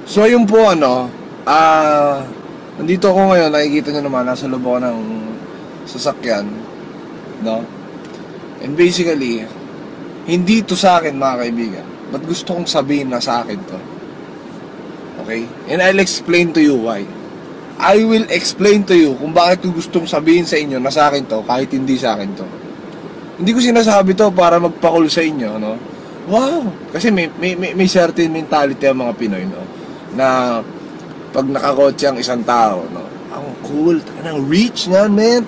So yun po nandito ako ngayon, nakikita nyo naman, nasa loob ako ng sasakyan, no? And basically, hindi to sa akin mga kaibigan, but gusto kong sabihin na sa akin to. Okay? And I'll explain to you why. I will explain to you kung bakit ko gustong sabihin sa inyo na sa akin to, kahit hindi sa akin to. Hindi ko sinasabi to para magpakul sa inyo, no? Wow! Kasi may certain mentality ang mga Pinoy, no? Na pag nakakotse ang isang tao, no? Ang cool, rich nga, man.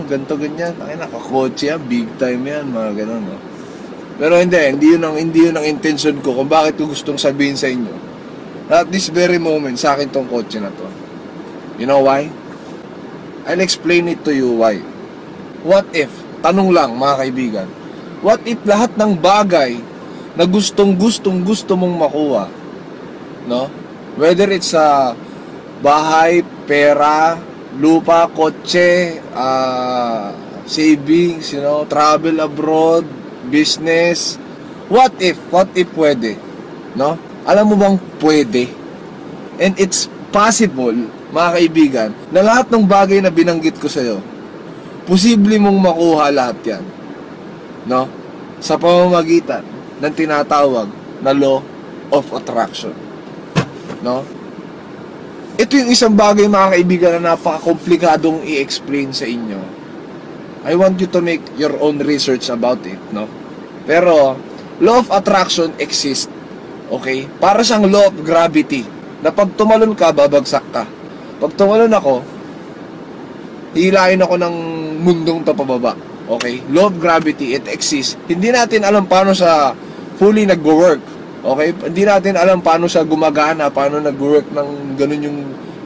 Ganto ganyan. Nakakotse yan, big time yan, mga ganun, no? Pero hindi yun ang intention ko kung bakit ko gustong sabihin sa inyo. At this very moment, sa akin tong kotse na to. You know why? I'll explain it to you why. What if, tanong lang mga kaibigan, what if lahat ng bagay na gusto mong makuha, no? Whether it's bahay, pera, lupa, kotse, savings, travel abroad, business. What if pwede, no? Alam mo bang pwede? And it's possible, mga kaibigan, na lahat ng bagay na binanggit ko sa'yo, posible mong makuha lahat yan, no? Sa pamamagitan ng tinatawag na law of attraction, no? Ito yung isang bagay, mga kaibigan, na napaka-komplikadong i-explain sa inyo. I want you to make your own research about it, no? Pero law of attraction exists, okay? Para siyang law of gravity, na pag tumalon ka, babagsak ka. Pag tumalon ako, hihilain ako ng mundong to pababa. Okay? Law of gravity, it exists. Hindi natin alam paano siya fully nag-work. Okay? Hindi natin alam paano siya gumagana, paano nag-work ng ganun yung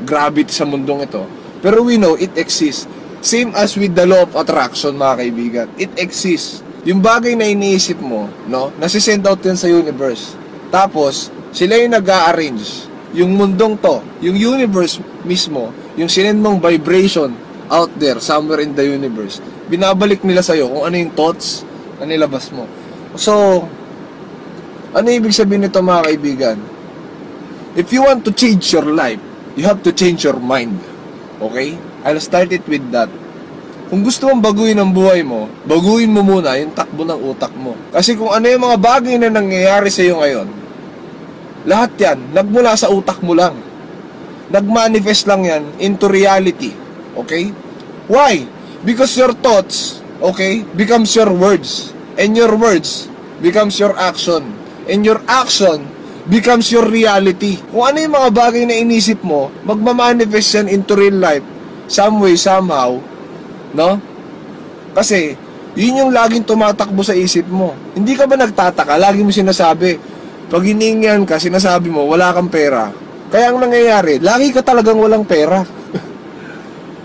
gravity sa mundong ito. Pero we know it exists. Same as with the law of attraction, mga kaibigan. It exists. Yung bagay na iniisip mo, no? Nasisend out yan sa universe. Tapos, sila yung nag-a-arrange. Yung mundong to, yung universe mismo, yung sinend mong vibration out there, somewhere in the universe, binabalik nila sa'yo kung ano yung thoughts na nilabas mo. So, ano ibig sabihin nito, mga kaibigan? If you want to change your life, you have to change your mind. Okay? I'll start it with that. Kung gusto mong baguhin ang buhay mo, baguhin mo muna yung takbo ng utak mo. Kasi kung ano yung mga bagay na nangyayari sa'yo ngayon, lahat yan, nagmula sa utak mo lang. Nagmanifest lang yan into reality. Okay? Why? Because your thoughts, okay, becomes your words. And your words becomes your action. And your action becomes your reality. Kung ano yung mga bagay na inisip mo, magmamanifest yan into real life. Some way, somehow. No? Kasi, yun yung laging tumatakbo sa isip mo. Hindi ka ba nagtataka? Lagi mo sinasabi, pag hiningihan ka, sinasabi mo, wala kang pera. Kaya ang nangyayari, lagi ka talagang walang pera.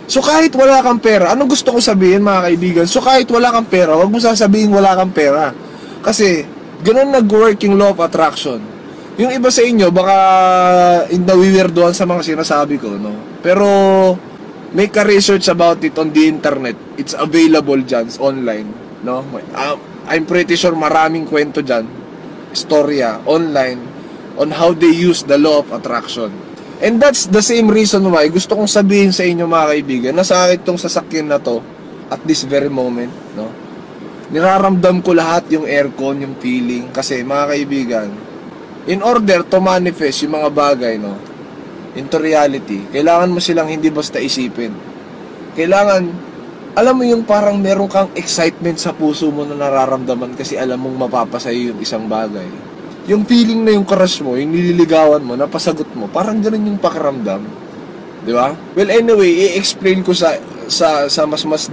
So kahit wala kang pera, anong gusto ko sabihin, mga kaibigan? So kahit wala kang pera, wag mo sasabihin wala kang pera. Kasi, ganun nag-work yung law of attraction. Yung iba sa inyo, baka nawiwirdoan sa mga sinasabi ko, no? Pero, make a research about it on the internet. It's available dyan, online, no? I'm pretty sure maraming kwento dyan, storya, online, on how they use the law of attraction. And that's the same reason why gusto kong sabihin sa inyo, mga kaibigan, na sa akin itong sasakyan na to, at this very moment, no? Niraramdam ko lahat yung aircon, yung feeling. Kasi, mga kaibigan, in order to manifest yung mga bagay, no, into reality, kailangan mo silang hindi basta isipin. Kailangan, alam mo yung parang meron kang excitement sa puso mo na nararamdaman kasi alam mong mapapasaya yung isang bagay. Yung feeling na yung crush mo, yung nililigawan mo, napasagot mo, parang ganun yung pakiramdam. Di ba? Well, anyway, i-explain ko sa mas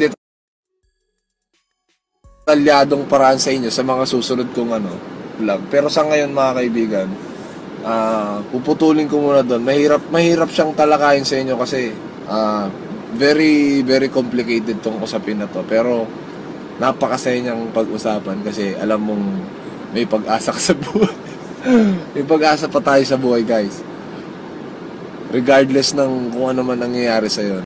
detalyadong paraan sa inyo sa mga susunod kong vlog. Pero sa ngayon, mga kaibigan, puputulin ko muna doon. Mahirap siyang talakayin sa inyo kasi very, very complicated tong usapin na to. Pero napakasaya niyang pag-usapan kasi alam mong may pag-asa ka sa buhay. May pag-asa pa tayo sa buhay, guys. Regardless ng kung ano man nangyayari sa'yo.